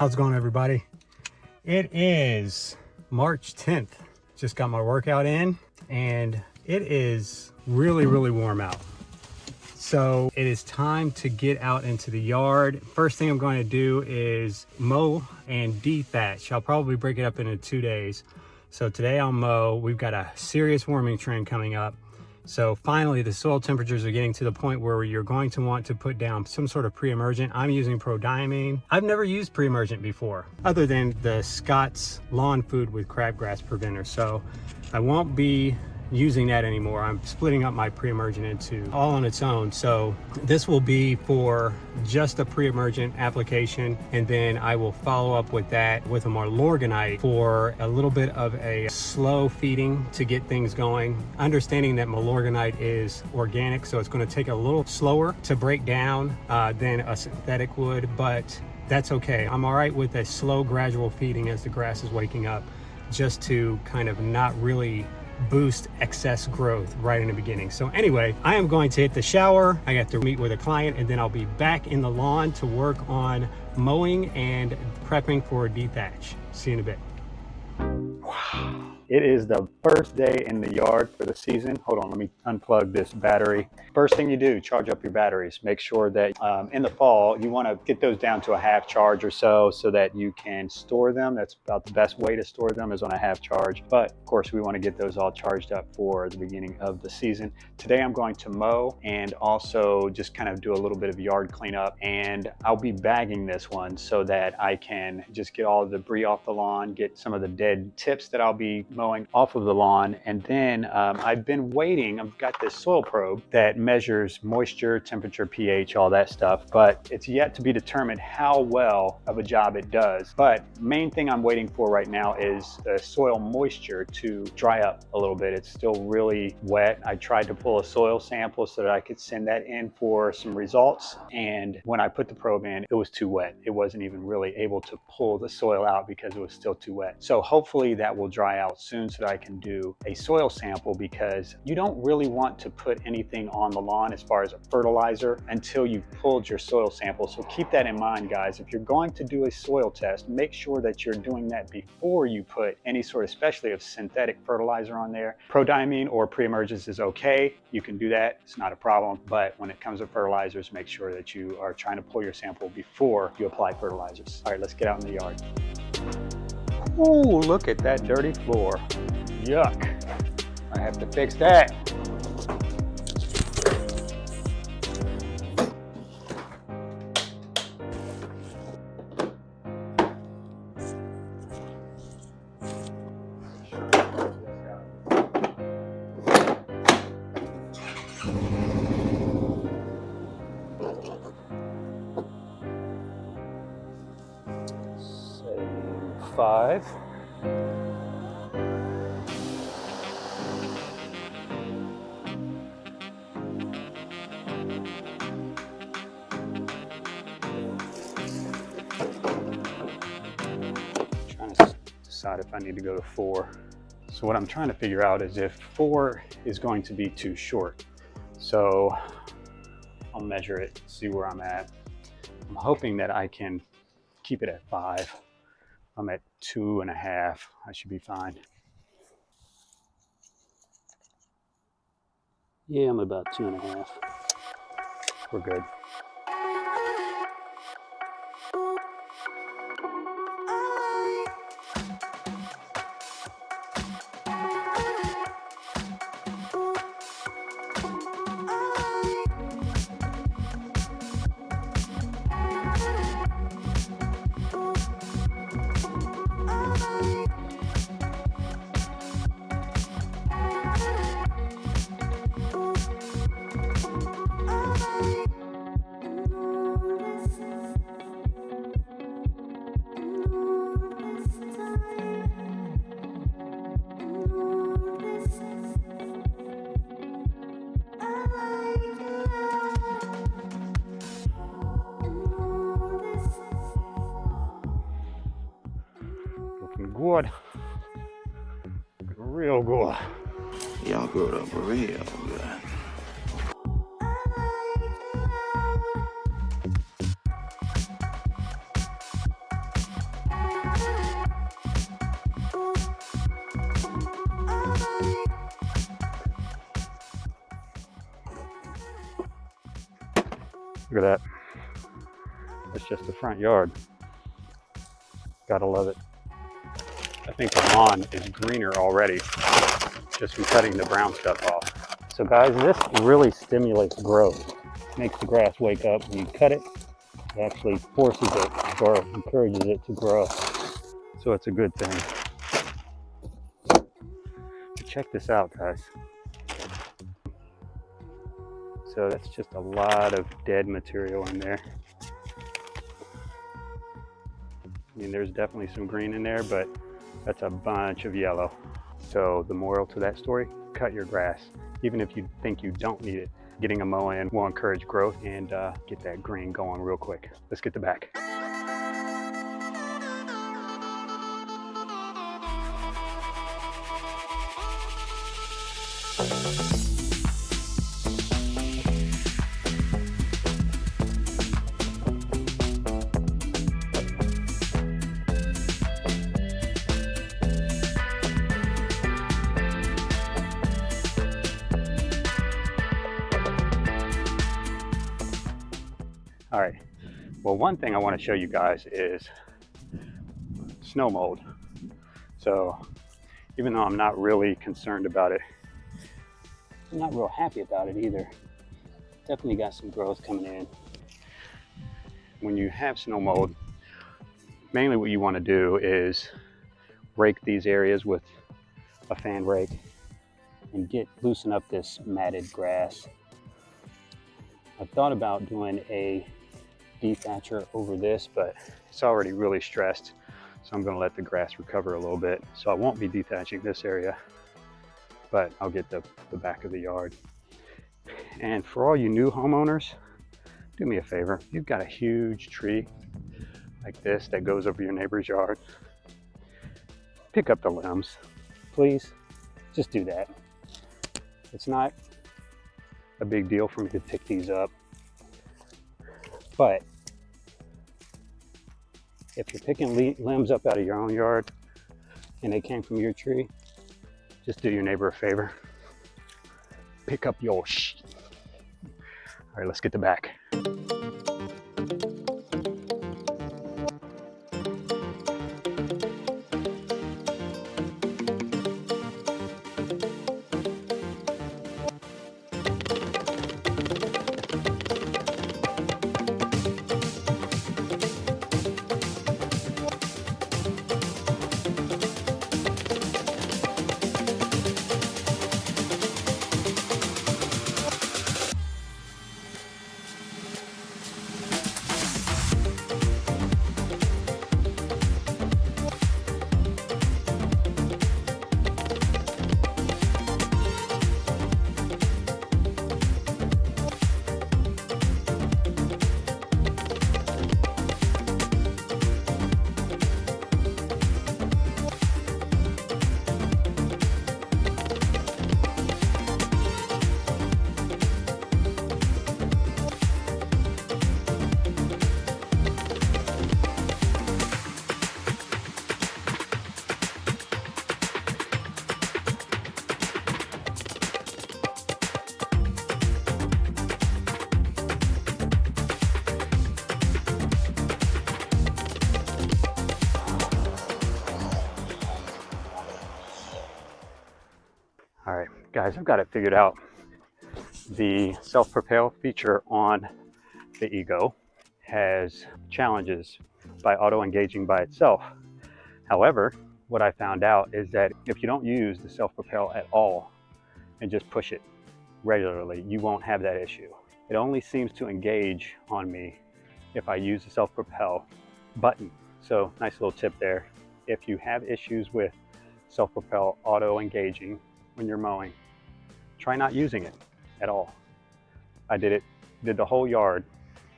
How's it going, everybody? It is March 10th. Just got my workout in and it is really warm out. So it is time to get out into the yard. First thing I'm going to do is mow and dethatch. I'll probably break it up into 2 days. So today I'll mow. We've got a serious warming trend coming up. So finally, the soil temperatures are getting to the point where you're going to want to put down some sort of pre-emergent. I'm using prodiamine. I've never used pre-emergent before, other than the Scott's Lawn Food with crabgrass preventer. So I won't be using that anymore. I'm splitting up my pre-emergent into all on its own. So this will be for just a pre-emergent application, and then I will follow up with that with a more Lorganite for a little bit of a slow feeding to get things going. Understanding that Lorganite is organic, so it's going to take a little slower to break down than a synthetic would, but that's okay. I'm all right with a slow, gradual feeding as the grass is waking up, just to kind of not really boost excess growth right in the beginning. So anyway, I am going to hit the shower. I got to meet with a client, and then I'll be back in the lawn to work on mowing and prepping for a dethatch. See you in a bit. Wow. It is the first day in the yard for the season. Hold on, let me unplug this battery. First thing you do, charge up your batteries. Make sure that in the fall, you want to get those down to a half charge or so that you can store them. That's about the best way to store them, is on a half charge. But of course, we want to get those all charged up for the beginning of the season. Today, I'm going to mow and also just kind of do a little bit of yard cleanup. And I'll be bagging this one so that I can just get all the debris off the lawn, get some of the dead tips that I'll be mowing off of the lawn. And then I've been waiting. I've got this soil probe that measures moisture, temperature, pH, all that stuff, but it's yet to be determined how well of a job it does. But main thing I'm waiting for right now is the soil moisture to dry up a little bit. It's still really wet. I tried to pull a soil sample so that I could send that in for some results, and when I put the probe in, it was too wet. It wasn't even really able to pull the soil out because it was still too wet. So hopefully that will dry out soon so that I can do a soil sample, because you don't really want to put anything on the lawn as far as a fertilizer until you've pulled your soil sample. So keep that in mind, guys. If you're going to do a soil test, make sure that you're doing that before you put any sort, especially of synthetic fertilizer on there. Prodiamine or pre-emergence is okay. You can do that. It's not a problem. But when it comes to fertilizers, make sure that you are trying to pull your sample before you apply fertilizers. All right, let's get out in the yard. Ooh, look at that dirty floor. Yuck. I have to fix that. Save 5. Trying to decide if I need to go to 4. So what I'm trying to figure out is if 4 is going to be too short. So I'll measure it, see where I'm at. I'm hoping that I can keep it at 5. I'm at 2.5. I should be fine. Yeah, I'm about 2.5. We're good. Good. Real good. Y'all growed up real good. Look at that. That's just the front yard. Gotta love it. I think the lawn is greener already just from cutting the brown stuff off. So guys, this really stimulates growth. Makes the grass wake up. When you cut it, it actually forces it or encourages it to grow. So it's a good thing. Check this out, guys. So that's just a lot of dead material in there. I mean, there's definitely some green in there, but that's a bunch of yellow. So the moral to that story, cut your grass. Even if you think you don't need it, getting a mow in will encourage growth and get that green going real quick. Let's get the back. All right, well, one thing I want to show you guys is snow mold. So even though I'm not really concerned about it, I'm not real happy about it either. Definitely got some growth coming in. When you have snow mold, mainly what you want to do is rake these areas with a fan rake and loosen up this matted grass. I thought about doing a dethatcher over this, but it's already really stressed. So I'm going to let the grass recover a little bit. So I won't be dethatching this area, but I'll get the back of the yard. And for all you new homeowners, do me a favor. You've got a huge tree like this that goes over your neighbor's yard. Pick up the limbs, please. Just do that. It's not a big deal for me to pick these up, but if you're picking limbs up out of your own yard and they came from your tree, just do your neighbor a favor. Pick up your shit. All right, let's get the back. All right, guys, I've got it figured out. The self-propel feature on the Ego has challenges by auto-engaging by itself. However, what I found out is that if you don't use the self-propel at all and just push it regularly, you won't have that issue. It only seems to engage on me if I use the self-propel button. So nice little tip there. If you have issues with self-propel auto-engaging when you're mowing, try not using it at all. I did the whole yard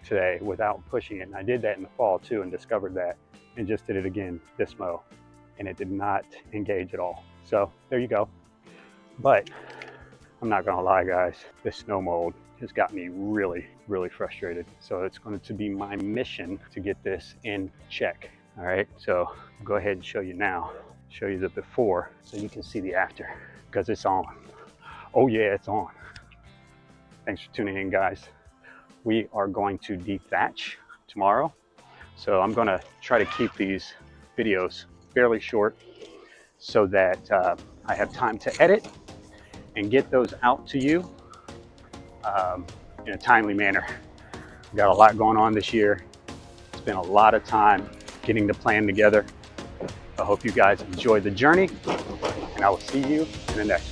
today without pushing it, and I did that in the fall too and discovered that, and just did it again this mow, and it did not engage at all. So there you go. But I'm not gonna lie, guys, this snow mold has got me really, really frustrated. So it's going to be my mission to get this in check. All right, so I'll go ahead and show you now. Show you the before so you can see the after, because it's on. Oh yeah, it's on. Thanks for tuning in, guys. we are going to dethatch tomorrow. So I'm going to try to keep these videos fairly short so that I have time to edit and get those out to you in a timely manner. We've got a lot going on this year. Spent a lot of time getting the plan together. I hope you guys enjoy the journey, and I will see you in the next one.